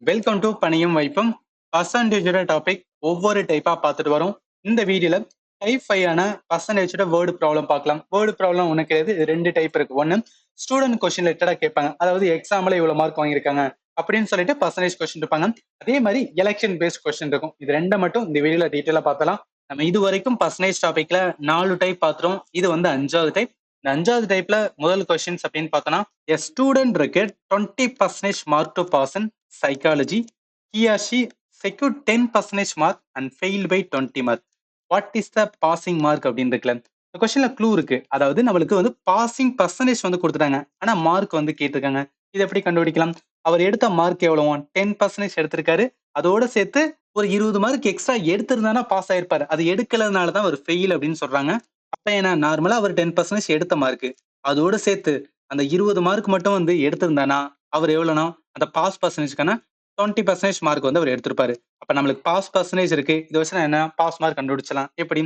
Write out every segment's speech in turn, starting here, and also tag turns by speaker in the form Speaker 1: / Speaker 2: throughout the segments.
Speaker 1: Welcome to பணியும் வைப்பும் பர்சன்டேஜோட topic ஒவ்வொரு டைப்பா பார்த்துட்டு வரோம். இந்த வீடியோல டைப் 5 ஆன பர்சன்டேஜோட வேர்டு ப்ராப்ளம் பார்க்கலாம். வேர்டு ப்ராப்ளம் உனக்கு இது ரெண்டு டைப் இருக்கு. ஒன்னு ஸ்டூடெண்ட் கொஸ்டின் ரிலேட்டடா கேட்பாங்க, அதாவது எக்ஸாம்ல இவ்வளவு மார்க் வாங்கியிருக்காங்க அப்படின்னு சொல்லிட்டு பர்சன்டேஜ் கொஸ்டின் இருப்பாங்க. அதே மாதிரி எலெக்ஷன் பேஸ்ட் கொஸ்டின் இருக்கும். இது ரெண்டை மட்டும் இந்த வீடியோல டீட்டெயிலா பார்த்தலாம். நம்ம இது வரைக்கும் பர்சன்டேஜ் டாபிக்ல 4 டைப் பார்த்துறோம். இது வந்து 5வது டைப். இந்த 5வது டைப்ல முதல் கொஸ்டின்ஸ் அப்படின்னு பார்த்தோம்னா, a student required 20% mark to pass in psychology. He or she secured 10% mark and failed by 20 mark. What is the passing mark அப்படின்னு இருக்குல்ல, இந்த கொஸ்டின்ல க்ளூ இருக்கு. அதாவது நம்மளுக்கு வந்து பாசிங் பர்சன்டேஜ் வந்து கொடுத்துட்டாங்க, ஆனா மார்க் வந்து கேட்டிருக்காங்க. இது எப்படி கண்டுபிடிக்கலாம்? அவர் எடுத்த மார்க் எவ்வளவு? 10% எடுத்திருக்காரு. அதோட சேர்த்து ஒரு 20 மார்க் எக்ஸ்ட்ரா எடுத்திருந்தானா பாஸ் ஆயிருப்பாரு. அது எடுக்கலனாலதான் ஒரு ஃபெயில் அப்படின்னு சொல்றாங்க. அப்ப என்ன, நார்மலா அவர் 10% எடுத்த மார்க், அதோட சேர்த்து அந்த 20 மார்க் மட்டும் வந்து எடுத்திருந்தானா அவர் எவ்வளவுனா அந்த பாஸ் பர்சன்டேஜ்க்கான 20% மார்க் வந்து அவர் எடுத்திருப்பாரு. அப்ப நம்மளுக்கு பாஸ் பர்சன்டேஜ் இருக்கு. இதை வச்சு நான் என்ன பாஸ் மார்க் கண்டுபிடிச்சலாம். எப்படி?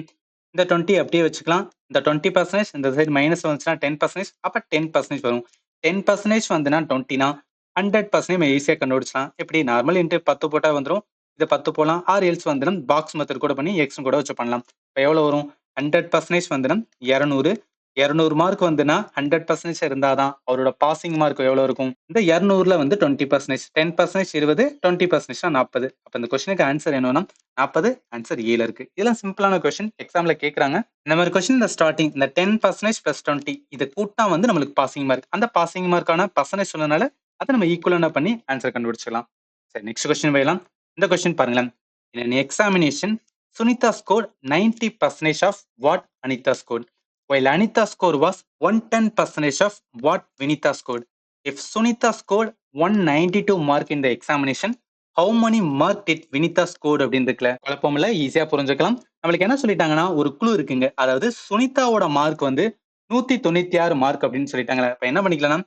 Speaker 1: இந்த 20 அப்படியே வச்சுக்கலாம். இந்த 20% இந்த சைடு மைனஸ் வந்துச்சுன்னா 10%, அப்ப 10% வரும். 10% வந்துன்னா 20னா 100% ஈஸியா கண்டுபிடிச்சலாம். எப்படி? நார்மல் இன்ட்டு 10 போட்டா வந்துடும். இது 10 போலாம். ஆர் எல்ஸ் வந்துடும் பாக்ஸ் மெத்தட் கூட பண்ணி எக்ஸ் கூட வச்சு பண்ணலாம். இப்போ எவ்வளவு வரும்? 100% வந்துடும் 200. 200 மார்க் வந்துன்னா 100% இருந்தாதான் அவரோட பாசிங் மார்க் எவ்வளவு இருக்கும்? இந்த 200ல வந்து 20%, 10% 20, 20% 40. அப்ப இந்த கொஸ்டினுக்கு ஆன்சர் என்னன்னா 40. ஆன்சர் 7 இருக்கு. இதெல்லாம் சிம்பிளான கொஸ்டின், எக்ஸாம்ல கேட்கறாங்க. இந்த மாதிரி கொஸ்டின் இந்த ஸ்டார்டிங் இந்த 10% பிளஸ் 20 இது கூட்டா வந்து நம்மளுக்கு பாசிங் மார்க். அந்த பாசிங் மார்க்கான பர்சன்டேஜ் சொன்னதுனால அதை நம்ம ஈக்குவலா பண்ணி ஆன்சர் கண்டுபிடிச்சிடலாம். சரி, நெக்ஸ்ட் கொஸ்டின் போயிடலாம். இந்த கொஸ்டின் பாருங்களேன். In an examination, Sunita scored 90% of what Anita scored, while Anita's score was 110% of what Vinita scored. If Sunita scored 192 mark in the examination, how many mark did Vinita scored அப்படின்னு இருக்குல்ல, குழப்பமில்ல, ஈஸியா புரிஞ்சுக்கலாம். நம்மளுக்கு என்ன சொல்லிட்டாங்கன்னா ஒரு குழு இருக்குங்க. அதாவது சுனிதாவோட மார்க் வந்து 196 மார்க் அப்படின்னு சொல்லிட்டாங்களே. இப்ப என்ன பண்ணிக்கலாம்,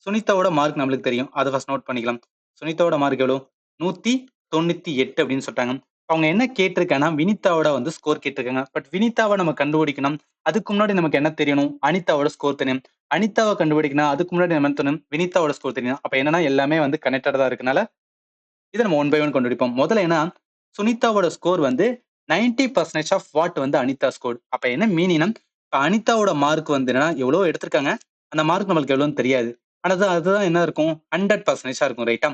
Speaker 1: சுனிதாவோட மார்க் நம்மளுக்கு தெரியும், அதை ஃபர்ஸ்ட் நோட் பண்ணிக்கலாம். சுனிதாவோட மார்க் எவ்வளவு? 198 அப்படின்னு சொல்லிட்டாங்க. அவங்க என்ன கேட்டிருக்காங்கன்னா வினிதாவோட வந்து ஸ்கோர் கேட்டிருக்காங்க. பட் வினிதாவை நம்ம கண்டுபிடிக்கணும், அதுக்கு முன்னாடி நமக்கு என்ன தெரியணும்? அனிதாவோட ஸ்கோர் தெரியும். அனிதாவை கண்டுபிடிக்கணும், அதுக்கு முன்னாடி நம்ம என்ன தெரியணும்? வினிதாவோட ஸ்கோர் தெரியும். அப்ப என்னன்னா எல்லாமே வந்து கனெக்டடா இருக்கனால இதை நம்ம 1 by 1 கண்டுபிடிப்போம். முதல்ல என்ன, சுனிதாவோட ஸ்கோர் வந்து 90% ஆஃப் வாட் வந்து அனிதா ஸ்கோர். அப்ப என்ன மீனிங்? இப்ப அனிதாவோட மார்க் வந்து என்னன்னா எவ்வளவு எடுத்திருக்காங்க, அந்த மார்க் நம்மளுக்கு எவ்வளவுன்னு தெரியாது. ஆனா அதுதான் என்ன இருக்கும்? 100% இருக்கும். ரைட்டா?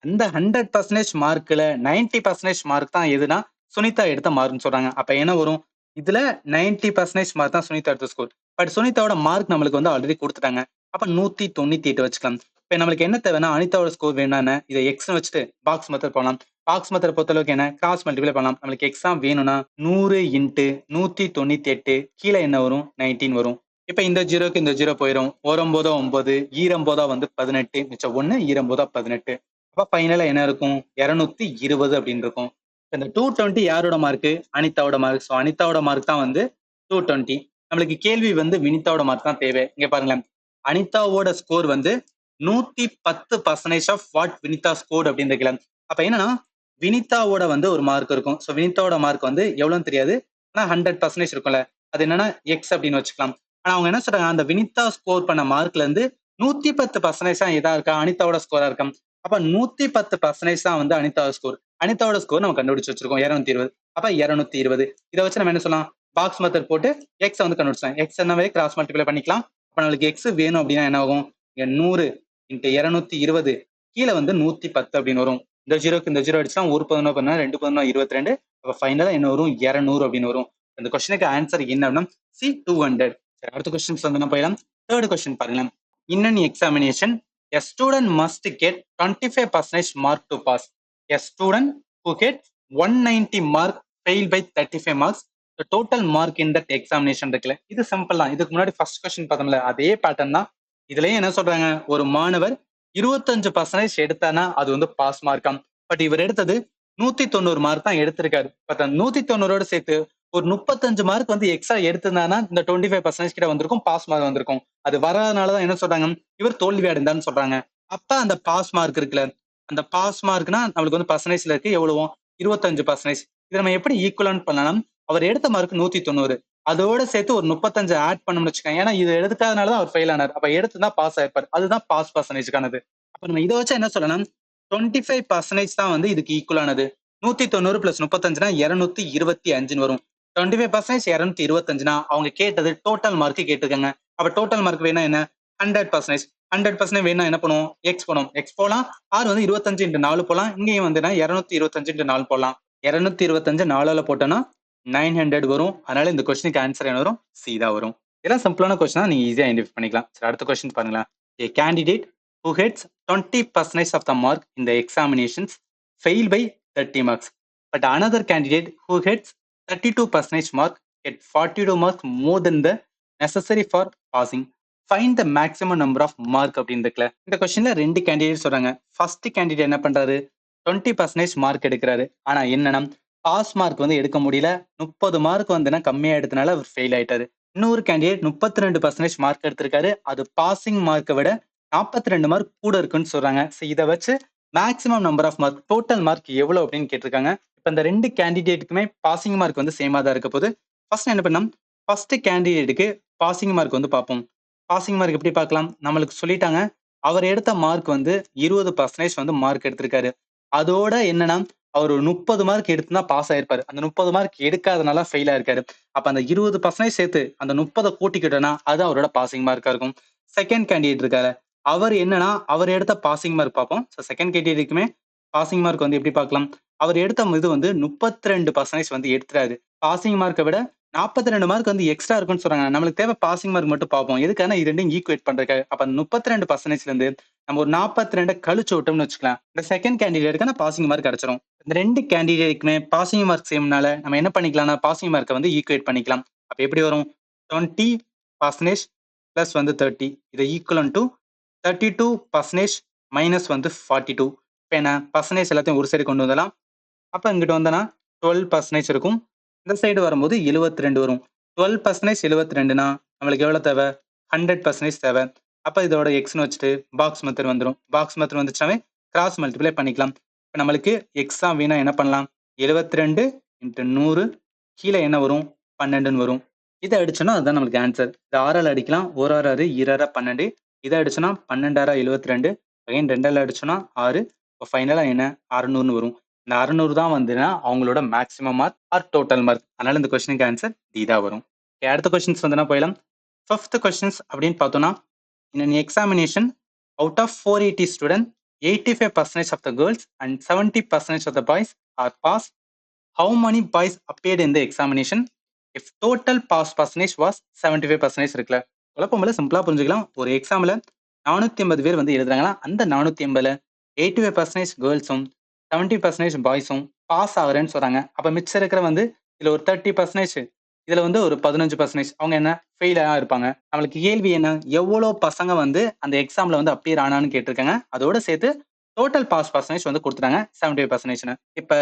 Speaker 1: அந்த 100% மார்க்ல 90% மார்க் தான் எதுனா சுனிதா எடுத்த மார்க்னு சொல்றாங்க. அப்ப என்ன வரும்? இதுல 90% மார்க் தான் சுனிதா எடுத்த ஸ்கோர். பட் சுனிதாவோட மார்க் நம்மளுக்கு வந்து ஆல்ரெடி கொடுத்துட்டாங்க. அப்ப 198 வச்சுக்கலாம். இப்ப நம்மளுக்கு என்ன தேவைன்னா அனிதாவோட ஸ்கோர் வேணும்னா இதை எக்ஸ் வச்சுட்டு பாக்ஸ் மெத்தட் போகலாம். பாக்ஸ் மெத்தட் பொறுத்த அளவுக்கு என்ன, கிராஸ் மல்டிப்ளை பண்ணலாம். நம்மளுக்கு எக்ஸாம் வேணும்னா 100 இன்ட்டு 198 கீழே என்ன வரும்? 19 வரும். இப்ப இந்த ஜீரோக்கு இந்த ஜீரோ போயிடும். 9 9 ஈரம்போதா வந்து 18, மிச்சம் 1 ஈரம்போதா 18. அப்ப ஃபைனலா என்ன இருக்கும்? 220 அப்படின்னு இருக்கும். இந்த 220 யாரோட மார்க்? அனிதாவோட மார்க். ஸோ அனிதாவோட மார்க் தான் வந்து 220. நம்மளுக்கு கேள்வி வந்து வினிதாவோட மார்க் தான் தேவை. இங்க பாருங்களேன், அனிதாவோட ஸ்கோர் வந்து 110% ஆஃப் வாட் வினிதா ஸ்கோர் அப்படின்னு இருக்கலாம். அப்ப என்னன்னா வினிதாவோட வந்து ஒரு மார்க் இருக்கும். ஸோ வினிதாவோட மார்க் வந்து எவ்வளவுன்னு தெரியாது, ஆனா 100% இருக்கும்ல, அது என்னன்னா எக்ஸ் அப்படின்னு வச்சுக்கலாம். ஆனா அவங்க என்ன சொல்றாங்க, அந்த வினிதா ஸ்கோர் பண்ண மார்க்ல இருந்து 110% தான் எதா இருக்கா, அனிதாவோட ஸ்கோரா இருக்கா. அப்ப 110% தான் வந்து அனிதாவோட ஸ்கோர். அனிதாவோட ஸ்கோர் நம்ம கண்டுபிடிச்சு வச்சிருக்கோம் 220. அப்ப 220 இதை வச்சு நம்ம என்ன சொல்லலாம்? பாக்ஸ் மெத்தட் போட்டு எக்ஸ் வந்து கண்டுபிடிச்சலாம். எக்ஸ் என்னவே கிராஸ் மல்டிப்ளை பண்ணிக்கலாம். அப்ப நம்மளுக்கு எக்ஸ் வேணும் அப்படின்னா என்ன ஆகும்? 100 இன்ட்டு 220 கீழே வந்து 110 அப்படின்னு வரும். இந்த ஜீரோக்கு இந்த ஜீரோ அடிச்சா 1 11 பண்ணா 2 11 22. அப்ப ஃபைனலா என்ன வரும்? 200 அப்படின்னு வரும். இந்த கொஸ்டினுக்கு ஆன்சர் என்ன அப்படின்னா சி 200. அடுத்த கொஸ்டின்ஸ் வந்து நம்ம போயிடலாம். தேர்ட் கொஸ்டின் பாருங்களேன். In an examination, a student must get 25% mark to pass. A student who gets 190 mark failed by 35 marks. The total mark in that examination இருக்குல்ல, இது சிம்பிள் தான். இதுக்கு முன்னாடி ஃபர்ஸ்ட் கொஸ்டின் பார்த்தோம்ல, அதே பேட்டர்ன் தான். இதுலயும் என்ன சொல்றாங்க, ஒரு மாணவர் 25% எடுத்தானா அது வந்து பாஸ் மார்க்காம். பட் இவர் எடுத்தது 190 மார்க் தான் எடுத்திருக்காரு. பட் அந்த 190ஓட சேர்த்து ஒரு 35 மார்க் வந்து எக்ஸ்ட்ரா எடுத்திருந்தானா இந்த 25% கிட்ட வந்திருக்கும், பாஸ் மார்க் வந்திருக்கும். அது வராதனாலதான் என்ன சொல்றாங்க, இவர் தோல்வி அடைந்தான்னு சொல்றாங்க. அப்ப அந்த பாஸ் மார்க் இருக்குல்ல, அந்த பாஸ் மார்க்னா நம்மளுக்கு வந்து பர்சன்டேஜ்ல இருக்கு எவ்வளவோ 25%. இதை நம்ம எப்படி ஈக்குவலன்ட் பண்ணலாம்? அவர் எடுத்த மார்க் 190, அதோட சேர்த்து ஒரு 35 ஆட் பண்ணணும்னு வச்சுக்கோங்க. ஏன்னா இது எடுக்காதனாலதான் அவர் ஃபெயில் ஆனார். அப்ப எடுத்துதான் பாஸ் ஆயிருப்பார். அதுதான் பாஸ் பர்சன்டேஜ்க்கானது. அப்ப நம்ம இதை வச்சு என்ன சொல்லலாம்? 25% தான் வந்து இதுக்கு ஈக்குவலானது. 190 பிளஸ் 35னா 225 வரும். 25% 225னா அவங்க கேட்டது டோட்டல் மார்க் கேட்டிருக்காங்க. அப்ப டோட்டல் மார்க் வேணா என்ன 100%. 100% வேணா என்ன பண்ணுவோம்? எக்ஸ் பண்ணுவோம். எக்ஸ் போலாம். ஆர் வந்து 25 into 4 போலாம். இங்கேயும் வந்து 225 into 4 போடலாம். 225 4ல போட்டோம்னா 900 வரும். அதனால இந்த கொஸ்டினுக்கு ஆன்சர் என்ன வரும்? சி தான் வரும். இதெல்லாம் சிம்பிளான கொஸ்டினா நீங்க ஈஸியா ஐடென்டிஃபை பண்ணிக்கலாம். சரி, அடுத்த கொஸ்டின் பாருங்களேன். A candidate who gets 20% of the mark in the examinations fail by 30 marks. But another candidate who gets 32% mark get 42 marks more than the necessary for passing. Find the maximum number of mark அப்படின்னு இருக்குல்ல. இந்த கொஸ்டின்ல 2 candidate சொல்றாங்க. First candidate என்ன பண்றாரு? 20% mark எடுக்கிறாரு. ஆனா என்னன்னா பாஸ் மார்க் வந்து எடுக்க முடியல. 30 மார்க் வந்து கம்மியா எடுத்தனால அவர் ஃபெயில் ஆயிட்டாரு. இன்னொரு கேண்டிடேட் 32% மார்க் எடுத்திருக்காரு. அது பாசிங் மார்க்கை விட 42 மார்க் கூட இருக்குன்னு சொல்றாங்க. இதை வச்சு maximum number of mark total mark எவ்வளவு அப்படின்னு கேட்டிருக்காங்க. இப்ப இந்த 2 கேண்டிடேட்டுக்குமே பாசிங் மார்க் வந்து சேமா தான் இருக்க போது. ஃபர்ஸ்ட் என்ன பண்ணலாம்? ஃபர்ஸ்ட் கேண்டிடேட்டுக்கு பாசிங் மார்க் வந்து பார்ப்போம். பாசிங் மார்க் எப்படி பார்க்கலாம்? நம்மளுக்கு சொல்லிட்டாங்க. அவர் எடுத்த மார்க் வந்து 20% வந்து மார்க் எடுத்திருக்காரு. அதோட என்னன்னா அவர் 30 மார்க் எடுத்துதான் பாஸ் ஆயிருப்பாரு. அந்த 30 மார்க் எடுக்காதனால ஃபெயில் ஆயிருக்காரு. அப்ப அந்த 20% சேர்த்து அந்த 30 கூட்டிக்கிட்டோம்னா அது அவரோட பாசிங் மார்க்கா இருக்கும். செகண்ட் கேண்டிடேட் இருக்காரு. அவர் என்னன்னா அவர் எடுத்த பாசிங் மார்க் பார்ப்போம். செகண்ட் கேண்டிடேட்டுக்குமே பாசிங் மார்க் வந்து எப்படி பார்க்கலாம்? அவர் எடுத்த இது வந்து 32% வந்து எடுத்துறாரு. பாசிங் மார்க்கை விட 42 மார்க் வந்து எக்ஸ்ட்ரா இருக்குன்னு சொல்றாங்க. நம்மளுக்கு தேவை பாசிங் மார்க் மட்டும் பார்ப்போம். எதுக்கான இது ரெண்டும் ஈக்குவேட் பண்றதுக்கு. அப்ப 32%ல இருந்து நம்ம ஒரு 42 கழிச்சு விட்டோம்னு வச்சுக்கலாம். இந்த செகண்ட் கேண்டிடேட்டுக்கான பாசிங் மார்க் கிடைச்சிரும். இந்த 2 கேண்டிடேட்டுக்குமே பாசிங் மார்க் சேம்னால நம்ம என்ன பண்ணிக்கலாம்னா பாசிங் மார்க்கை வந்து ஈக்குவேட் பண்ணிக்கலாம். அப்ப எப்படி வரும்? 20% பிளஸ் வந்து 30 இதை ஈக்குவலன் டு 32% மைனஸ் வந்து 42. இப்போ என்ன பர்சன்டேஜ் எல்லாத்தையும் ஒரு சைடு கொண்டு வந்துடலாம். அப்ப இங்கிட்ட வந்தனா 12% இருக்கும். இந்த சைடு வரும்போது 72 வரும். 12% 72னா நம்மளுக்கு எவ்வளவு தேவை? 100% தேவை. அப்ப இதோட எக்ஸ்னு வச்சுட்டு பாக்ஸ் மெத்தட் வந்துடும். பாக்ஸ் மெத்தட் வந்துச்சுனாவே கிராஸ் மல்டிப்ளை பண்ணிக்கலாம். இப்போ நம்மளுக்கு எக்ஸா வேணா என்ன பண்ணலாம்? 72 into 100 கீழே என்ன வரும்? 12ன்னு வரும். இதை அடிச்சோன்னா அதுதான் நம்மளுக்கு ஆன்சர். இது 6ஆல் அடிக்கலாம். 1 6 6 2 12. இதை அடிச்சோன்னா 12 6 72. அகைன் 2ஆல் அடிச்சோன்னா 6. இப்போ ஃபைனலா என்ன? 600ன்னு வரும். இந்த 600 தான் வந்துன்னா அவங்களோட maximum mark R total mark. அதனால இந்த கொஸ்டினுக்கு ஆன்சர் டி தான் வரும். அடுத்த கொஸ்டின்ஸ் வந்துனா போயிடலாம். 5th கொஸ்டின்ஸ் அப்படின்னு பார்த்தோம்னா, in an examination out of 480 students 85% of the girls and 70% of the boys are passed. How many boys appeared in the examination if total pass percentage was 75% இருக்குல்ல. குழப்பமில்ல, சிம்பிளா புரிஞ்சுக்கலாம். ஒரு எக்ஸாம்ல 480 பேர் வந்து எழுதுறாங்கன்னா அந்த 480ல 85% கேர்ள்ஸும் 70% பாய்ஸும் பாஸ் ஆகுறேன்னு சொல்றாங்க. அப்ப மிச்சம் இருக்கிற வந்து இதுல ஒரு 30%, இதுல வந்து ஒரு 15% அவங்க என்ன ஃபெயில் இருப்பாங்க. நம்மளுக்கு கேள்வி என்ன? எவ்வளவு பசங்க வந்து அந்த எக்ஸாம்ல வந்து அப்பியர் ஆனான்னு கேட்டிருக்காங்க. அதோட சேர்த்து டோட்டல் பாஸ் பர்சன்டேஜ் வந்து கொடுத்துட்டாங்க 75%. இப்ப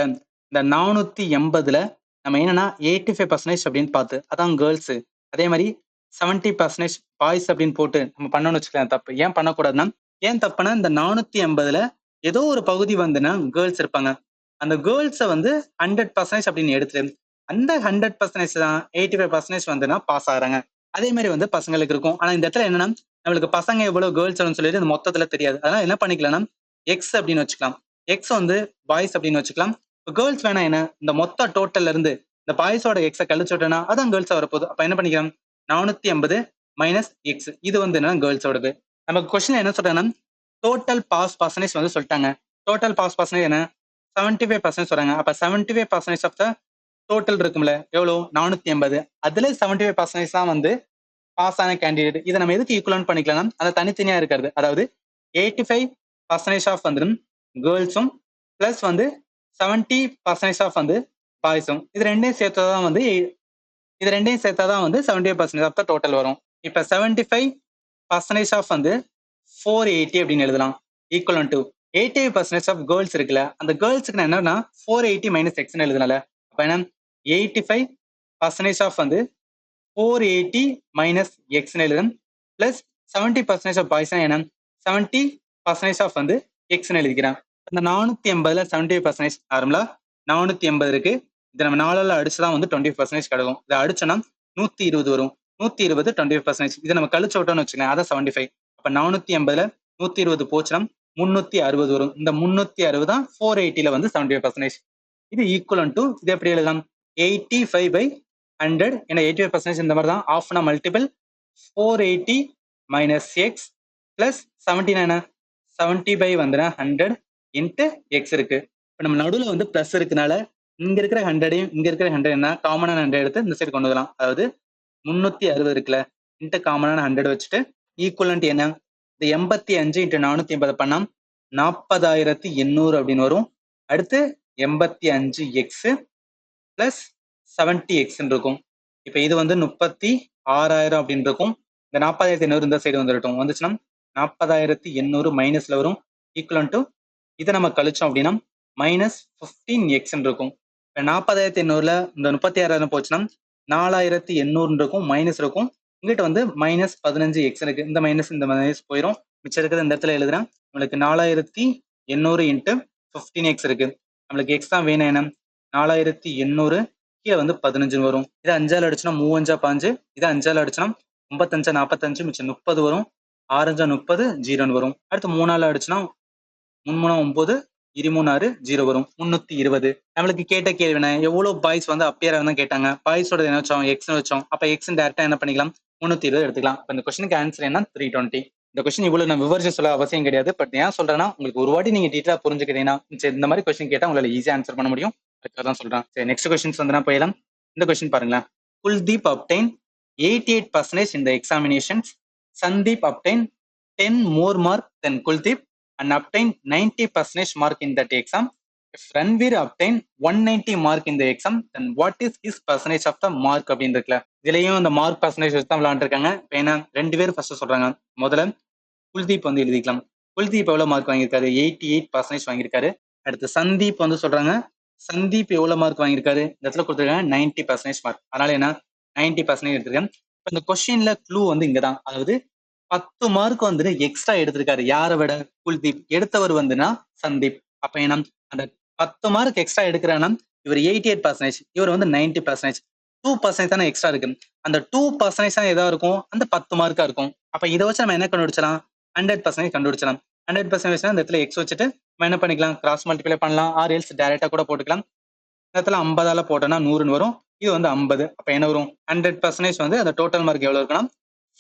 Speaker 1: இந்த 480ல நம்ம என்னன்னா 85% அப்படின்னு பார்த்து அதான் கேர்ள்ஸ், அதே மாதிரி 70% பாய்ஸ் அப்படின்னு போட்டு நம்ம பண்ணணும்னு வச்சுக்கலாம். தப்பு ஏன் பண்ணக்கூடாதுன்னா, ஏன் தப்புனா இந்த 480ல ஏதோ ஒரு பகுதி வந்துன்னா கேர்ள்ஸ் இருப்பாங்க. அந்த கேர்ள்ஸை வந்து 100% அப்படின்னு எடுத்துட்டு அந்த 100% தான் 85% வந்துன்னா பாஸ் ஆகுறாங்க. அதே மாதிரி வந்து பசங்களுக்கு இருக்கும். ஆனா இந்த இடத்துல என்னன்னா நம்மளுக்கு பசங்க எவ்வளவு கேர்ள்ஸ் சொல்லிட்டு இந்த மொத்தத்துல தெரியாது. அதனால என்ன பண்ணிக்கலாம்னா எக்ஸ் அப்படின்னு வச்சுக்கலாம். எக்ஸ் வந்து பாய்ஸ் அப்படின்னு வச்சுக்கலாம். கேர்ள்ஸ் வேணா என்ன இந்த மொத்த டோட்டல்ல இருந்து இந்த பாய்ஸோட எக்ஸை கழிச்சு விட்டோம்னா அதான் கேர்ள்ஸா வரப்போகுது. அப்ப என்ன பண்ணிக்கலாம்? 480 மைனஸ் எக்ஸ் இது வந்து என்ன கேர்ள்ஸோடது. நமக்கு கொஸ்டின் என்ன சொல்றாங்கன்னா டோட்டல் பாஸ் பர்சன்டேஜ் வந்து சொல்லிட்டாங்க. டோட்டல் பாஸ் பர்சன்டேஜ் என்ன 75% சொல்றாங்க. அப்ப 75% ஆஃப் த டோட்டல் இருக்கும்ல எவ்வளவு 480, அதுல 75% தான் வந்து பாஸ் ஆன கேண்டிடேட். இதை நம்ம எதுக்கு ஈக்குவலன் பண்ணிக்கலாம்? அது தனித்தனியா இருக்கிறது. அதாவது 85% ஆஃப் வந்து கேர்ள்ஸும் பிளஸ் வந்து 70% ஆஃப் வந்து பாய்ஸும் இது ரெண்டையும் சேர்த்தாதான் வந்து 75% ஆஃப் த டோட்டல் வரும். இப்ப 75% ஆஃப் வந்து 480 அப்படின்னு எழுதலாம். ஈக்குவலன் டு 85% ஆஃப் கேர்ள்ஸ் இருக்குல்ல, அந்த கேர்ள்ஸுக்கு என்னன்னா 480 மைனஸ் எக்ஸ்னு எழுதுனால அப்ப என்ன 85% ஆஃப் வந்து 480 மைனஸ் எக்ஸ்னு எழுதணும். பிளஸ் 70% ஆஃப் பாய்ஸ் என்ன 70% ஆஃப் வந்து எக்ஸ்னு எழுதிக்கிறேன். இந்த 480ல 75% நார்மலா 480 இருக்கு. இதை நம்ம 4ஆல அடிச்சுதான் வந்து 20% கிடைக்கும். இதை அடிச்சோம்னா 120 வரும். 120 25%. இதை நம்ம கழிச்சு விட்டோம்னு வச்சுக்கலாம். அதான் 75. அப்ப 480ல 120 போச்சுன்னா 360 வரும். இந்த 360 தான் 480ல வந்து 75%. இது ஈக்குவலன் டு இது எப்படி எழுதலாம்? 85/100. ஏன்னா 85% இந்த மாதிரி தான். ஆஃப்னா மல்டிபிள் 480 மைனஸ் எக்ஸ் பிளஸ் 79 70 வந்து 100 இன்ட்டு எக்ஸ் இருக்கு. இப்போ நம்ம நடுவில் வந்து பிளஸ் இருக்கனால இங்க இருக்கிற 100ஐயும் இங்க இருக்கிற 100 என்ன காமனான 100 எடுத்து இந்த சைடு கொண்டு வரலாம். அதாவது 360 இருக்குல்ல இன்ட்டு காமனான 100 வச்சுட்டு ஈக்குவலன்ட் என்ன? இந்த 85 இன்ட்டு 480 பண்ணா 40,800 அப்படின்னு வரும். அடுத்து 85 எக்ஸ் பிளஸ் 70 எக்ஸ் இருக்கும். இப்போ இது வந்து 36,000 அப்படின்னு இருக்கும். இந்த 40,800 இந்த சைடு வந்துடட்டும். வந்துச்சுன்னா 40,800 மைனஸ்ல வரும். ஈக்குவலன் டு இதை நம்ம கழிச்சோம் அப்படின்னா மைனஸ் 15x இருக்கும். 40,800ல இந்த 36,000 போச்சுன்னா 4,800 இருக்கும் மைனஸ் இருக்கும். இங்கிட்ட வந்து மைனஸ் 15x இருக்கு. இந்த மைனஸ் போயிடும். மிச்சம் இருக்கிறது இந்த இடத்துல எழுதுறேன். நம்மளுக்கு 4,800 இன்ட்டு 15x இருக்கு. நம்மளுக்கு எக்ஸ் தான் வேணும். என்ன 4,800 கீழே வந்து 15 வரும். இதை 5ஆல் அடிச்சுன்னா 3 5 இதை 5ஆல் அடிச்சுன்னா 95 45 மிச்சம் 30 வரும். 6 30 0 வரும். அடுத்து 3ஆல் அடிச்சுன்னா 3 9 23 0 வரும். 320. நம்மளுக்கு கேட்ட கேள்வி எவ்வளவு பாய்ஸ் வந்து அப்பியர் ஆகுதுன்னு கேட்டாங்க. பாய்ஸோட என்ன வச்சோம்? எக்ஸ் வச்சோம். அப்ப எக்ஸ் டேரக்டா என்ன பண்ணிக்கலாம்? 320 எடுத்துக்கலாம். இந்த கொஸ்டினுக்கு ஆன்சர் என்ன? 320. இந்த கொஸ்டின் இவ்வளவு நான் விவரிச்சு சொல்ல அவசியம் கிடையாது. பட் ஏன் சொல்றேன்னா உங்களுக்கு ஒரு வாட்டி நீங்க டீட்டெயிலா புரிஞ்சுக்கிட்டீங்கன்னா இந்த மாதிரி கொஸ்டின் கேட்டா உங்களால ஈஸியா ஆன்சர் பண்ண முடியும். அதுக்காக தான் சொல்றேன். சரி, நெக்ஸ்ட் கொஸ்டின்ஸ் வந்து நான் போயிடலாம். இந்த கொஸ்டின் பாருங்களேன். Kuldeep obtained 88% in the examinations. Sandeep obtained 10 more mark than Kuldeep and obtained 90% mark in that exam. If Ranveer obtained 190 mark in the exam, then what is his percentage of the mark அப்படின்னு இருக்குல்ல. இதுலயும் அந்த mark percentage வச்சு தான் விளையாண்டுருக்காங்க. இப்போ ஏன்னா 2 பேர் first சொல்றாங்க. முதல்ல குல்தீப் வந்து எழுதிக்கலாம். குல்தீப் எவ்வளவு மார்க் வாங்கியிருக்காரு? 88% வாங்கியிருக்காரு. அடுத்து சந்தீப் வந்து சொல்றாங்க. சந்தீப் எவ்வளவு மார்க் வாங்கியிருக்காரு? இந்த இடத்துல கொடுத்துருக்காங்க 90% மார்க். அதனால என்ன 90% எடுத்திருக்கேன். இப்போ இந்த கொஸ்டின்ல க்ளூ வந்து இங்கதான். அதாவது 10 மார்க் வந்து எக்ஸ்ட்ரா எடுத்திருக்காரு. யாரை விட? குல்தீப். எடுத்தவர் வந்துன்னா சந்தீப். அப்ப என்ன அந்த 10 மார்க் எக்ஸ்ட்ரா எடுக்கிறான்னா இவர் 88%, இவர் வந்து 90%. 2% தானே எக்ஸ்ட்ரா இருக்கு. அந்த 2% தான் எதா இருக்கும்? அந்த 10 மார்க்கா இருக்கும். அப்ப இதை வச்சு நம்ம என்ன கண்டுபிடிச்சலாம்? 100% கண்டுபிடிச்சலாம். 100% இந்த இடத்துல எக்ஸ் வச்சுட்டு நம்ம என்ன பண்ணிக்கலாம்? கிராஸ் மல்டிப்ளை பண்ணலாம். ஆர் எல்ஸ் டைரக்டா கூட போட்டுக்கலாம். இந்த இடத்துல 50ஆல போட்டோம்னா 100 வரும். இது வந்து 50. அப்ப என்ன வரும்? 100% வந்து அந்த டோட்டல் மார்க் எவ்வளவு இருக்குன்னா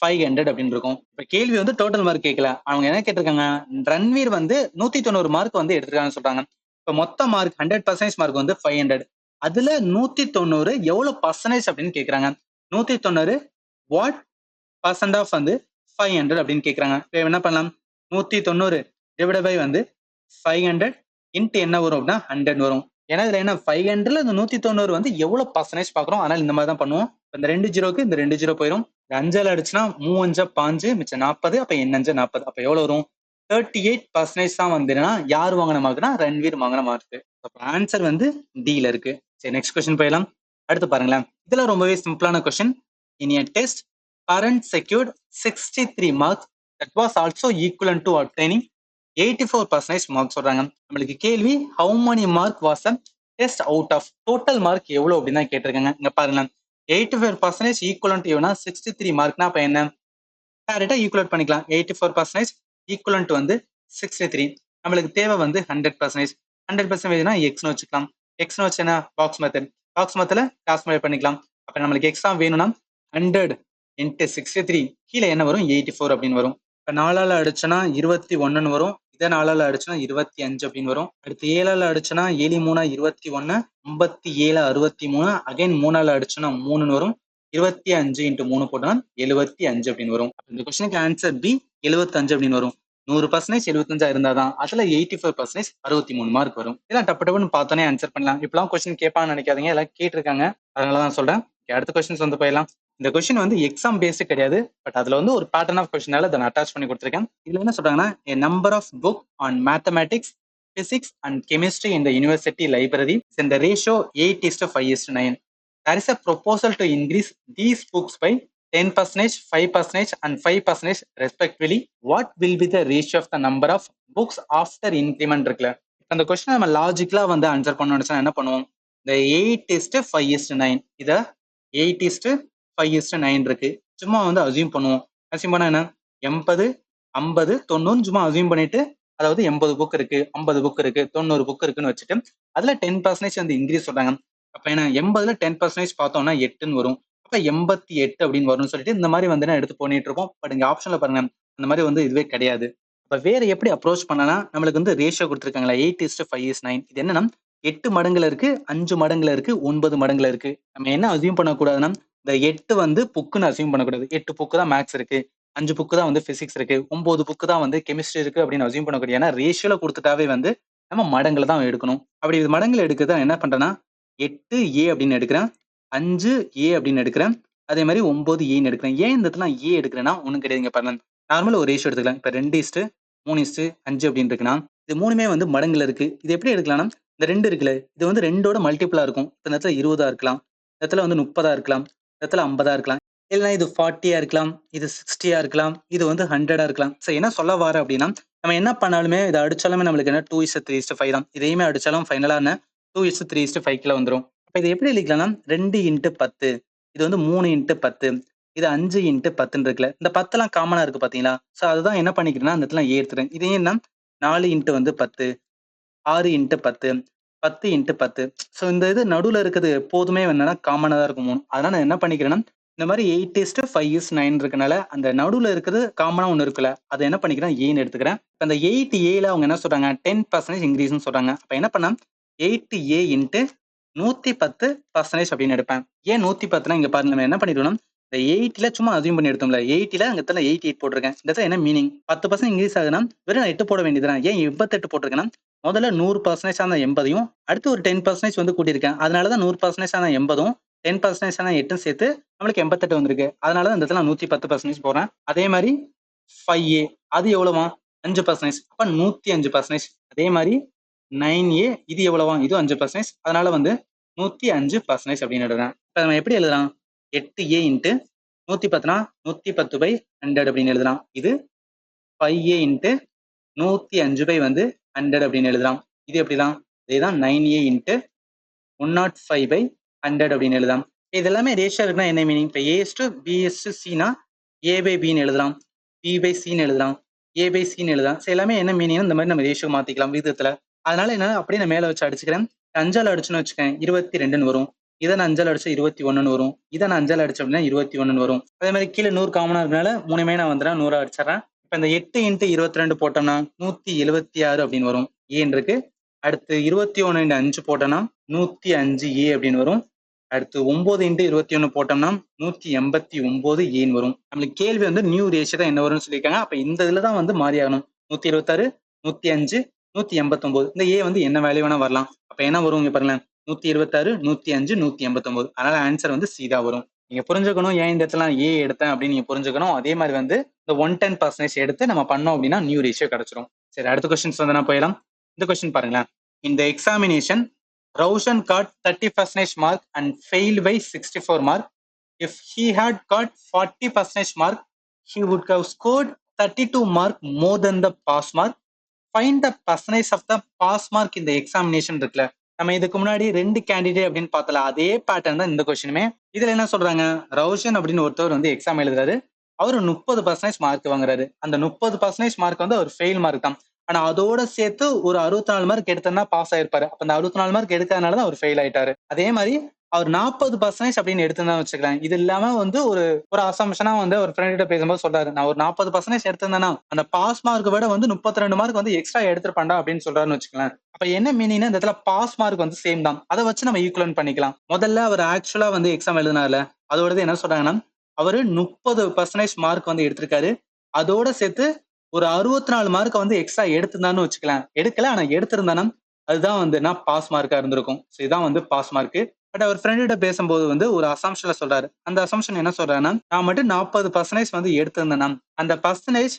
Speaker 1: 500 அப்படின்னு இருக்கும். இப்ப கேள்வி வந்து டோட்டல் மார்க் கேட்கல. அவங்க என்ன கேட்டிருக்காங்க? ரன்வீர் வந்து 190 மார்க் வந்து எடுத்திருக்காங்கன்னு சொல்றாங்க. இப்ப மொத்த மார்க் 100% மார்க் வந்து 500. அதுல 190 எவ்வளவு பர்சன்டேஜ் அப்படின்னு கேக்குறாங்க. 190 வாட் பர்சன்ட் ஆஃப் வந்து 500 அப்படின்னு கேக்குறாங்க. இப்ப என்ன பண்ணலாம்? 190 டிவைட் பை வந்து 500 இன்ட்டு என்ன வரும் அப்படின்னா 100 வரும். ஏன்னா இதுல என்ன 500ல இந்த 190 வந்து எவ்வளவு பர்சன்டேஜ் பாக்குறோம். அதனால இந்த மாதிரி தான் பண்ணுவோம். இந்த 2 ஜீரோக்கு இந்த 2 ஜீரோ போயிடும். 5ஆல் அடிச்சுன்னா 3 5 மிச்சம் 40. அப்ப என்ன 40. அப்ப எவ்வளவு வரும்? 38% தான் வந்து யார் வாங்கின மார்க்னா ரன்வீர் வாங்கின மார்க். அப்ப ஆன்சர் வந்து டில இருக்கு. சரி, நெக்ஸ்ட் கொஸ்டின் போயிடலாம். அடுத்து பாருங்களேன். இதெல்லாம் ரொம்பவே சிம்பிளான question. In a test, current secured 63 marks that was also equivalent to obtaining 84% mark சொல்றாங்க. நம்மளுக்கு கேள்வி how many mark was a test out of total mark எவ்வளவு அப்படின்னு தான் கேட்டிருக்காங்க. இங்க பாருங்க 84% ஈக்குவலன்ட் எவ்வளவுனா 63 மார்க்னா அப்ப என்ன டைரக்டா ஈக்குவலேட் பண்ணிக்கலாம். 84% ஈக்குவலன்ட் வந்து 63. நம்மளுக்கு தேவை வந்து 100%. 100%னா எக்ஸ்னு வச்சுக்கலாம். எக்ஸ்னு வச்சு என்ன பாக்ஸ் மெத்தட். பாக்ஸ் மெத்தட்ல கிராஸ் மல்டிப்ளை பண்ணிக்கலாம். அப்ப நம்மளுக்கு எக்ஸ் தான் வேணும்னா 100 இன்ட்டு 63 கீழே என்ன வரும்? 84 அப்படின்னு வரும். இப்ப 4ஆல அடிச்சோன்னா 21 வரும். இதை 4ஆல அடிச்சோன்னா 25 அப்படின்னு வரும். அடுத்து 7ஆல அடிச்சோன்னா 7 3 21, 57 63, அகைன் 3ஆல அடிச்சோன்னா 3 வரும். 25 இன்ட்டு 3 போட்டோம்னா 75 அப்படின்னு வரும். இந்த கொஸ்டினுக்கு ஆன்சர் பி 75 அப்படின்னு வரும். 100% 75 இருந்தாதான் அதுல 85% 63 மார்க் வரும். இதெல்லாம் டப்பு டப்புன்னு பார்த்தோன்னே ஆன்சர் பண்ணலாம். இப்பெல்லாம் கொஸ்டின் கேட்பான்னு நினைக்காதீங்க. எல்லாம் கேட்டிருக்காங்க. அதனாலதான் சொல்றேன். அடுத்த கொஸ்டின்ஸ் வந்து போயிடலாம். இந்த கொஸ்டின் வந்து எக்ஸாம் பேஸ்டு கிடையாது. பட் அதுல வந்து ஒரு பேட்டர்ன் ஆஃப் கொஸ்டினால அதை அட்டாச் பண்ணி கொடுத்துருக்கேன். இதுல என்ன சொல்றாங்கன்னா a number of book on mathematics, physics and chemistry in the university library is in the ratio 8:5:9. There is a proposal to increase these books by 10%, 5% and 5% respectively. What will be the ratio of the number of books after increment இருக்குல்ல. அந்த question நம்ம லாஜிக்கலா வந்து answer பண்ணணும்னு என்ன பண்ணுவோம்? இந்த 8:5:9 இத 8:5:9 இருக்கு. சும்மா வந்து அசியூம் பண்ணுவோம். அசியூம் பண்ணா என்ன 80 50 90 சும்மா அசியூம் பண்ணிட்டு அதாவது 80 புக் இருக்கு, 50 புக் இருக்கு, 90 புக் இருக்குன்னு வச்சுட்டு அதுல 10% வந்து இன்க்ரீஸ் சொல்றாங்க. அப்ப என்ன 80ல 10% பார்த்தோம்னா 8ன்னு வரும். அப்ப 88 அப்படின்னு வரும்னு சொல்லிட்டு இந்த மாதிரி வந்து எடுத்து பண்ணிட்டு இருக்கோம். பட் இங்க ஆப்ஷன்ல பாருங்க அந்த மாதிரி வந்து இதுவே கிடையாது. இப்ப வேற எப்படி அப்ரோச் பண்ணலாம்? நம்மளுக்கு வந்து ரேஷியோ கொடுத்துருக்காங்களா 8:5:9. இது என்னன்னா 8 மடங்குல இருக்கு, 5 மடங்குல இருக்கு, 9 மடங்குல இருக்கு. நம்ம என்ன அசியூம் பண்ணக்கூடாதுன்னா இந்த 8 வந்து புக்குன்னு அசியூம் பண்ணக்கூடாது. 8 புக்கு தான் மேத்ஸ் இருக்கு, 5 புக்கு தான் வந்து பிசிக்ஸ் இருக்கு, 9 புக்கு தான் வந்து கெமிஸ்ட்ரி இருக்கு அப்படின்னு அசியூம் பண்ணக்கூடாது. ஏன்னா ரேஷியோல கொடுத்துட்டாவே வந்து நம்ம மடங்குல தான் எடுக்கணும். அப்படி இது மடங்குல எடுக்கிறத என்ன பண்றேன்னா 8A அப்படின்னு எடுக்கிறேன், 5A அப்படின்னு எடுக்கிறேன், அதே மாதிரி 9Aன்னு எடுக்கிறேன். ஏன் இந்த இடத்துல ஏ எடுக்கிறேன்னா ஒண்ணும் கிடையாதுங்க பாருங்க. நார்மலா ஒரு ரேஷியோ எடுத்துக்கலாம். இப்ப 2:3:5 அப்படின்னு இருக்குன்னா இது மூணுமே வந்து மடங்குல இருக்கு. இது எப்படி எடுக்கலாம்னா இந்த 2 இருக்குல்ல இது வந்து 2ஓட மல்டிபிளா இருக்கும். இந்த இடத்துல 20ஆ இருக்கலாம், இந்த இடத்துல வந்து 30ஆ இருக்கலாம், இந்த இடத்துல 50ஆ இருக்கலாம், இல்லைன்னா இது 40ஆ இருக்கலாம், இது 60ஆ இருக்கலாம், இது வந்து 100ஆ இருக்கலாம். சோ என்ன சொல்ல வரேன் அப்படின்னா நம்ம என்ன பண்ணாலுமே இதை அடிச்சாலுமே நம்மளுக்கு என்ன 2:3:5 தான். இதையுமே அடிச்சாலும் ஃபைனலா என்ன 2:3:5 வந்துரும். அப்ப இது எப்படி எழுதிக்கலாம்னா 2x10, இது வந்து 3x10, இது 5x10 இருக்குல்ல இந்த 10 எல்லாம் காமனா இருக்கு பாத்தீங்களா? சோ அதுதான் என்ன பண்ணிக்கிறேன்னா அந்த இடத்துல ஏ எடுத்துறேன். இது என்ன 4x10, 6x10, 10x10. சோ இந்த இது நடுவுல இருக்கிறது எப்போதுமே என்னன்னா காமனா தான் இருக்கும் 3. அதனால நான் என்ன பண்ணிக்கிறேன்னா இந்த மாதிரி 8:5:9 இருக்கனால அந்த நடுவுல இருக்கிறது காமனா ஒண்ணு இருக்குல்ல அதை என்ன பண்ணிக்கிறேன் ஏன்னு எடுத்துக்கிறேன். இப்ப அந்த 8Aல அவங்க என்ன சொல்றாங்க 10% இன்க்ரீஸ்னு சொல்றாங்க. அப்ப என்ன பண்ணா 8A இன்ட்டு 110% அப்படின்னு எடுப்பேன். ஏன் 110னா இங்க பாருங்க நம்ம என்ன பண்ணிடுவோம் இந்த 8ல சும்மா அசியூம் பண்ணி எடுத்தோம்ல 80ல அங்க இடத்துல 88 போட்டிருக்கேன். இந்த இடத்துல என்ன மீனிங் 10% இன்க்ரீஸ் ஆகுதுன்னா வெறும் 8 போட வேண்டியதுதான். ஏன் 88 போட்டிருக்கேன்னா முதல்ல 100% ஆன 80யும் அடுத்து ஒரு 10% வந்து கூட்டியிருக்கேன். அதனாலதான் 100% ஆன 80ம் 10% ஆன 8ம் சேர்த்து நம்மளுக்கு 88 வந்திருக்கு. அதனாலதான் இந்த இடத்துல 110% போடுறேன். அதே மாதிரி 5A அது எவ்வளவா 5%. அப்ப 105%. அதே மாதிரி 9A இது எவ்வளவா இது 5%. அதனால வந்து 105% அப்படின்னு எழுதுறேன். இப்ப நம்ம எப்படி எழுதலாம் 8A இன்ட்டு 110னா 110/100 அப்படின்னு எழுதலாம். இது 5A இன்ட்டு 105 வந்து 100 அப்படின்னு எழுதலாம். இது எப்படிலாம் இதேதான் 9A இன்ட்டு 105/100 அப்படின்னு எழுதலாம். இது எல்லாமே ரேஷியோ இருக்குன்னா என்ன மீனிங் இப்ப A:B:Cனா A/Bன்னு எழுதலாம், B/Cன்னு எழுதலாம், A/Cன்னு எழுதலாம். எல்லாமே என்ன மீனிங் இந்த மாதிரி நம்ம ரேஷியோ மாத்திக்கலாம் விகிதத்துல. அதனால என்ன அப்படியே நான் மேல வச்சு அடிச்சுக்கிறேன். 5ஆல அடிச்சுன்னு வச்சுக்கேன் 22ன்னு வரும். இதை நான் 5ஆல அடிச்சா 21ன்னு வரும். இதை நான் 5ஆல அடிச்சேன் அப்படின்னா 21ன்னு வரும். அதே மாதிரி கீழே 100 காமனா இருக்கனால மூணுமே நான் வந்துடுறேன் 100 அடிச்சிடறேன். இப்ப இந்த 8x22 போட்டோம்னா 176 அப்படின்னு வரும் ஏன் இருக்கு. அடுத்து 21x5 போட்டோம்னா 105A அப்படின்னு வரும். அடுத்து 9x21 போட்டோம்னா 189 ஏன்னு வரும். நம்மளுக்கு கேள்வி வந்து நியூ ரேஷியோ தான் என்ன வரும்னு சொல்லியிருக்காங்க. அப்ப இந்த இதுலதான் வந்து மாறி ஆகணும். 126, 105, 189 இந்த ஏ வந்து என்ன வேல்யூ வேணா வரலாம். அப்ப என்ன வரும் இங்க பாருங்களேன் 126, 105, 189. அதனால ஆன்சர் வந்து சி தான் வரும். நீங்க புரிஞ்சுக்கணும் ஏன் இந்த இடத்துல ஏ எடுத்தேன் அப்படின்னு நீங்க புரிஞ்சுக்கணும். அதே மாதிரி வந்து இந்த 110% எடுத்து நம்ம பண்ணோம் அப்படின்னா நியூ ரேஷியோ கிடைச்சிரும். சரி அடுத்த கொஸ்டின்ஸ் வந்து நான் போயிடலாம். இந்த கொஸ்டின் பாருங்களேன். இந்த examination Roshan got 30% mark and failed by 64 mark. If he had got 40% mark, he would have scored 32 mark more than the pass mark. Find the percentage of the pass mark in the examination இருக்குல்ல. நம்ம இதுக்கு முன்னாடி 2 candidate அப்படின்னு பார்த்தல அதே pattern தான் இந்த கொஸ்டினுமே. இதுல என்ன சொல்றாங்க ரோஷன் அப்படின்னு ஒருத்தவர் வந்து எக்ஸாம் எழுதுறாரு. அவரு 30% மார்க் வாங்குறாரு. அந்த 30% மார்க் வந்து அவர் ஃபெயில் மார்க் தான். ஆனா அதோட சேர்த்து ஒரு 64 மார்க் எடுத்தா பாஸ் ஆயிருப்பாரு. அப்ப அந்த 64 மார்க் எடுக்காதனாலதான் அவர் ஃபெயில் ஆயிட்டாரு. அதே மாதிரி அவர் 40% அப்படின்னு எடுத்திருந்தா வச்சுக்கலாம். இது இல்லாம வந்து ஒரு அசம்ஷனா வந்து ஒரு ஃப்ரெண்ட் கிட்ட பேசும்போது சொல்றாரு நான் ஒரு 40% எடுத்திருந்தேன்னா அந்த பாஸ் மார்க் விட வந்து 32 மார்க் வந்து எக்ஸ்ட்ரா எடுத்திருப்பாண்டா அப்படின்னு சொல்றாருன்னு வச்சுக்கலாம். அப்ப என்ன மீனிங்னா இந்த இடத்துல பாஸ் மார்க் வந்து சேம் தான். அதை வச்சு நம்ம ஈக்குவலன் பண்ணிக்கலாம். முதல்ல அவர் ஆக்சுவலா வந்து எக்ஸாம் எழுதினார்ல அதோடது என்ன சொல்றாங்கன்னா அவரு 30% மார்க் வந்து எடுத்திருக்காரு. அதோட சேர்த்து ஒரு 64 மார்க் வந்து எக்ஸ்ட்ரா எடுத்திருந்தான்னு வச்சுக்கலாம். எடுக்கல ஆனா எடுத்திருந்தானா அதுதான் வந்து பாஸ் மார்க்கா இருந்திருக்கும். இதுதான் வந்து பாஸ் மார்க். பட் அவர் ஃப்ரெண்ட் கிட்ட பேசும்போது வந்து ஒரு அசம்ஷன்ல சொல்றாரு. அந்த அசம்ஷன் என்ன சொல்றாருன்னா நான் மட்டும் 40% வந்து எடுத்திருந்தேன்னா அந்த பர்சன்டேஜ்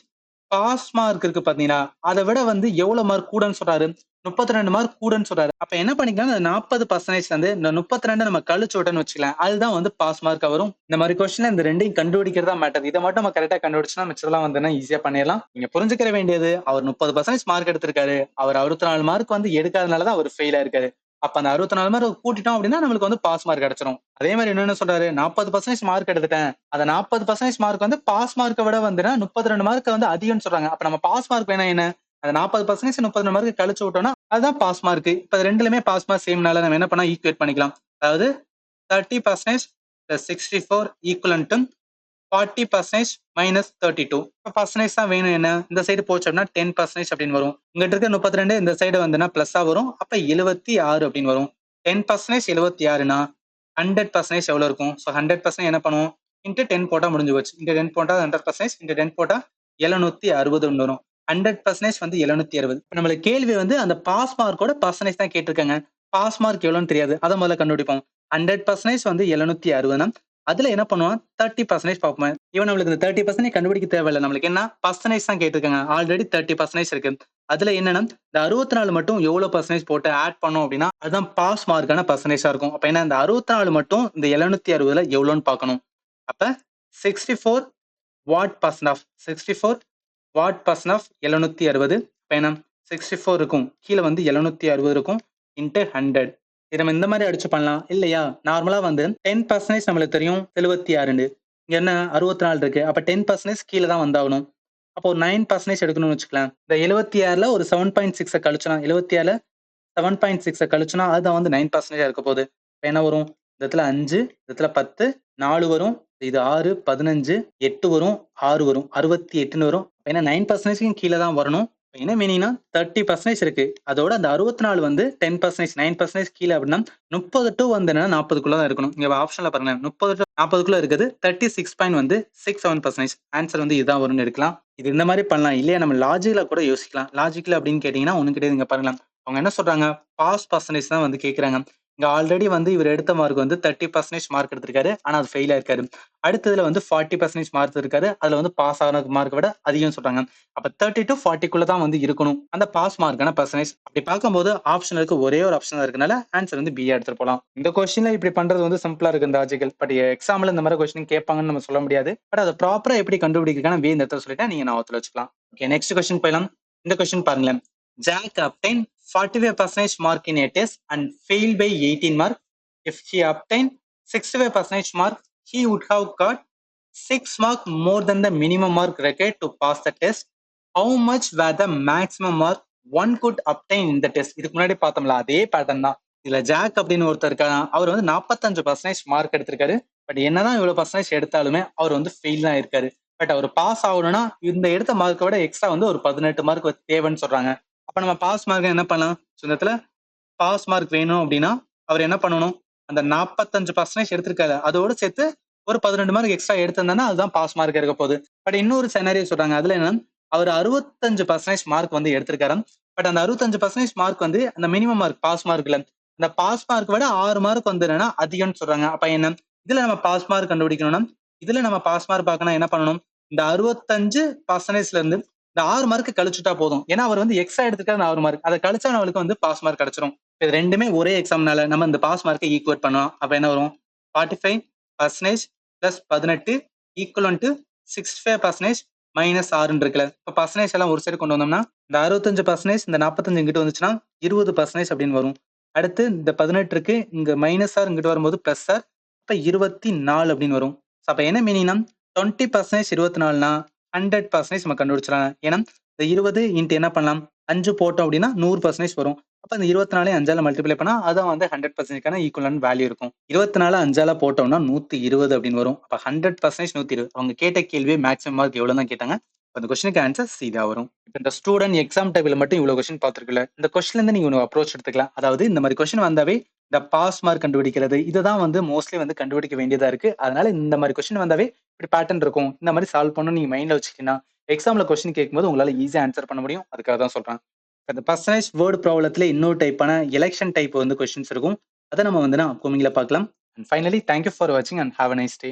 Speaker 1: பாஸ் மார்க் இருக்கு பாத்தீங்களா அதை விட வந்து எவ்வளவு மார்க் கூடன்னு சொல்றாரு 32 மார்க் கூடன்னு சொல்றாரு. அப்ப என்ன பண்ணிக்கலாம் அந்த 40% வந்து இந்த 32 நம்ம கழிச்சு விட்டோம்னு வச்சுக்கலாம். அதுதான் வந்து பாஸ் மார்க்கா வரும். இந்த மாதிரி கொஸ்டின் இந்த ரெண்டையும் கண்டுபிடிக்கிறதா மேட்டர். இதை மட்டும் நம்ம கரெக்டா கண்டுபிடிச்சா மிச்சதெல்லாம் வந்து ஈஸியா பண்ணிடலாம். நீங்க புரிஞ்சுக்கிற வேண்டியது அவர் 30% மார்க் எடுத்திருக்காரு. அவர் 64 மார்க் வந்து எடுக்காதனாலதான் அவர் ஃபெயில் ஆயிருக்காரு. அப்ப அந்த 64 மார்க் கூட்டிட்டோம் அப்படின்னா நம்மளுக்கு வந்து பாஸ் மார்க் கிடைச்சிரும். அதே மாதிரி என்ன சொல்றாரு 40% மார்க் எடுத்துட்டேன். அந்த 40% மார்க் வந்து பாஸ் மார்க்கை விட வந்து 32 மார்க் வந்து அதிகம்னு சொல்றாங்க. அப்ப நம்ம பாஸ் மார்க் வேணா என்ன அந்த 40% 30 மார்க் கழிச்சு விட்டோம்னா அதுதான் பாஸ் மார்க். இப்ப ரெண்டுலயுமே பாஸ் மார்க் சேம்னால நம்ம என்ன பண்ணா ஈக்குவேட் பண்ணிக்கலாம். அதாவது 30% plus 64 equivalent to 40% minus 32. இப்போ பர்சன்டேஜ் தான் வேணும். என்ன இந்த சைடு போச்சு அப்படின்னா 10% அப்படின்னு வரும். இங்கிட்ட இருக்க 32 இந்த சைடு வந்துன்னா பிளஸ்ஸா வரும். அப்ப 76 அப்படின்னு வரும். 10% 76னா 100% எவ்வளவு இருக்கும்? ஸோ 100% என்ன பண்ணுவோம்? இன்ட்டு 10 போட்டா முடிஞ்சு போச்சு. இன்ட்டு 10 போட்டா 100%, இன்ட்டு 10 போட்டா 760 வரும். 100% வந்து 760. இப்போ நம்மளுக்கு கேள்வி வந்து அந்த பாஸ் மார்க்கோட பர்சன்டேஜ் தான் கேட்டிருக்காங்க. பாஸ் மார்க் எவ்வளோன்னு தெரியாது. அதை முதல்ல கண்டுபிடிப்போம். 100% வந்து 760னா அதுல என்ன பண்ணுவோம்? 30% பார்ப்போம். இவன் நம்மளுக்கு இந்த 30% கண்டுபிடிக்க தேவையில்லை. நம்மளுக்கு என்ன பர்சன்டேஜ் தான் கேட்டிருக்காங்க. ஆல்ரெடி 30% இருக்கு. அதுல என்னன்னா இந்த 64 மட்டும் எவ்வளவு பர்சன்டேஜ் போட்டு ஆட் பண்ணோம் அப்படின்னா அதுதான் பாஸ் மார்க்கான பர்சன்டேஜா இருக்கும். அப்ப என்ன இந்த 64 மட்டும் இந்த 760ல எவ்வளோன்னு பார்க்கணும். அப்ப 64 what percent of 64 what percent of 760. இப்ப என்ன 64 இருக்கும், கீழே வந்து 760 இருக்கும் இன்ட்டு 100. இது நம்ம இந்த மாதிரி அடிச்சு பண்ணலாம் இல்லையா? நார்மலா வந்து 10% நம்மளுக்கு தெரியும் 76. இங்க என்ன 64 இருக்கு. அப்ப 10% கீழே தான் வந்தாகணும். அப்போ ஒரு 9% எடுக்கணும்னு வச்சுக்கலாம். இந்த 76ல ஒரு 7.6 கழிச்சோம்னா 76ல 7.6 கழிச்சோம்னா அதுதான் வந்து 9% இருக்க போகுது. இப்ப என்ன வரும்? இந்த இடத்துல 5, இந்த இடத்துல 10, 4 வரும், இது 6, 15, 8 வரும், 6 வரும், 68ன்னு வரும். ஏன்னா 9% கீழே தான் வரணும். என்ன மீனிங்னா 30% இருக்கு. அதோட அந்த 64 வந்து 10%, 9% கீழே அப்படின்னா 30 டு வந்து 40க்குள்ள தான் இருக்கணும். இங்க ஆப்ஷன்ல பாருங்க 30 டு 40க்குள்ள இருக்குது 36.67%. ஆன்சர் வந்து இதுதான் வரும்னு எடுக்கலாம். இது இந்த மாதிரி பண்ணலாம். இல்லையா நம்ம லாஜிக்ல கூட யோசிக்கலாம். லாஜிக்ல அப்படின்னு கேட்டீங்கன்னா ஒண்ணு கிடையாது. இங்க பாருங்க அவங்க என்ன சொல்றாங்க? பாஸ் பர்சன்டேஜ் தான் வந்து கேட்கறாங்க. இங்க ஆல்ரெடி வந்து இவர் எடுத்த மார்க் வந்து 30% மார்க் எடுத்திருக்காரு. ஆனா அது ஃபெயில் ஆயிருக்காரு. அடுத்ததுல வந்து 40% மார்க் இருக்காரு. அதுல வந்து பாஸ் ஆன மார்க் விட அதிகம் சொல்றாங்க. அப்ப 30 டு 40க்குள்ள தான் வந்து இருக்கணும் அந்த பாஸ் மார்க்கான பர்சன்டேஜ். அப்படி பார்க்கும்போது ஆப்ஷனுக்கு ஒரே ஒரு ஆப்ஷன் இருக்கனால ஆன்சர் வந்து பி எடுத்துட்டு போலாம். இந்த கொஸ்டின்ல இப்படி பண்றது வந்து சிம்பிளா இருக்கு லாஜிக்கல். பட் எக்ஸாம்ல இந்த மாதிரி கொஸ்டின் கேட்பாங்கன்னு நம்ம சொல்ல முடியாது. பட் அதை ப்ராப்பரா எப்படி கண்டுபிடிக்கான வே இந்த இடத்துல சொல்லிட்டா நீங்க ஞாபகத்துல வச்சுக்கலாம். ஓகே, நெக்ஸ்ட் கொஸ்டின் போயிடலாம். இந்த கொஸ்டின் பாருங்களேன். Jack obtained 45% mark in a test and failed by 18 mark. If he obtained 65% mark, he would have got 6 mark more than the minimum mark required to pass the test. How much were the maximum mark one could obtain in the test? இதுக்கு முன்னாடி பார்த்தோம்ல அதே pattern தான். இதுல jack அப்படின்னு ஒருத்தர் இருக்காரு. அவர் வந்து 45% மார்க் எடுத்திருக்காரு. பட் என்னதான் இவ்வளவு பர்சன்டேஜ் எடுத்தாலுமே அவர் வந்து ஃபெயில் தான் இருக்காரு. பட் அவர் பாஸ் ஆகணும்னா இந்த எடுத்த மார்க்கை விட எக்ஸ்ட்ரா வந்து ஒரு 18 மார்க் தேவைன்னு சொல்றாங்க. அப்ப நம்ம பாஸ் மார்க் என்ன பண்ணலாம்? இடத்துல பாஸ் மார்க் வேணும் அப்படின்னா அவர் என்ன பண்ணணும்? அந்த 45% எடுத்திருக்காரு அதோட சேர்த்து ஒரு 12 மார்க் எக்ஸ்ட்ரா எடுத்திருந்தானா அதுதான் பாஸ் மார்க் இருக்க போகுது. பட் இன்னொரு செனாரியோ சொல்றாங்க. அதுல என்ன அவர் 65% மார்க் வந்து எடுத்திருக்காரு. பட் அந்த 65% மார்க் வந்து அந்த மினிமம் மார்க் பாஸ் மார்க்ல அந்த பாஸ் மார்க் விட 6 மார்க் வந்து என்னன்னா அதிகம்னு சொல்றாங்க. அப்ப என்ன இதுல நம்ம பாஸ் மார்க் கண்டுபிடிக்கணும்னா இதுல நம்ம பாஸ் மார்க் பார்க்கணும் என்ன பண்ணணும்? இந்த 65%ல இருந்து இந்த 6 மார்க் கழிச்சுட்டா போதும். ஏன்னா அவர் வந்து எக்ஸ்ட்ரா எடுத்துக்காரு 6 மார்க். அதை கழிச்சா நம்மளுக்கு வந்து பாஸ் மார்க் கிடைச்சிரும். இது ரெண்டுமே ஒரே எக்ஸாம்னால நம்ம இந்த பாஸ் மார்க்கை ஈக்குவேட் பண்ணலாம். அப்ப என்ன வரும்? 45% பிளஸ் 18 ஈக்குவல் டு 65% மைனஸ் 6 இருக்குல்ல. இப்ப பர்சன்டேஜ் எல்லாம் ஒரு சைடு கொண்டு வந்தோம்னா இந்த 65% இந்த 45 இங்கிட்டு வந்துச்சுன்னா 20% அப்படின்னு வரும். அடுத்து இந்த 18 இருக்கு இங்க மைனஸ் ஆர் இங்கிட்டு வரும்போது பிளஸ் ஆர் அப்ப 24 அப்படின்னு வரும். அப்ப என்ன மீனிங்னா 20% 24னா 100% நம்ம கண்டுபிடிச்சிடலாம். ஏன்னா இந்த 20 இன்ட்டு என்ன பண்ணலாம் 5 போட்டோம் அப்படின்னா 100% வரும். அப்ப இந்த 24 5ஆல மல்டிப்ளை பண்ணா அதான் வந்து 100%க்கான ஈக்குவலன்ட் வேல்யூ இருக்கும். 24 5ஆல போட்டோம்னா 120 அப்படின்னு வரும். அப்ப 100% 120. அவங்க கேட்ட கேள்வியே மேக்ஸிமம் மார்க் எவ்வளவு தான் கேட்டாங்க. அந்த கொஸ்டினுக்கு ஆன்சர் சீதா வரும். இப்ப இந்த ஸ்டூடெண்ட் எக்ஸாம் டைப்ல மட்டும் இவ்வளவு கொஸ்டின் பார்த்திருக்கல. இந்த கொஸ்டின்ல இருந்து நீங்க ஒரு அப்ரோச் எடுத்துக்கலாம். அதாவது இந்த மாதிரி கொஸ்டின் வந்தாவே இந்த பாஸ் மார்க் கண்டுபிடிக்கிறது இதுதான் வந்து மோஸ்ட்லி வந்து கண்டுபிடிக்க வேண்டியதா இருக்கு. அதனால இந்த மாதிரி கொஸ்டின் வந்தாவே இப்படி பேட்டர்ன் இருக்கும். இந்த மாதிரி சால்வ் பண்ணணும் நீங்க மைண்ட்ல வச்சுக்கிட்டீங்கன்னா எக்ஸாம்ல கொஸ்டின் கேட்கும்போது உங்களால ஈஸியா ஆன்சர் பண்ண முடியும். அதுக்காக தான் சொல்றேன். இந்த பர்சனேஜ் வேர்டு ப்ராப்ளத்துல இன்னொரு டைப்பான எலெக்ஷன் டைப் வந்து கொஸ்டின்ஸ் இருக்கும். அதை நம்ம வந்து அப்கமிங்ல பார்க்கலாம். அண்ட் ஃபைனலி தேங்க்யூ ஃபார் வாட்சிங் and have a nice day.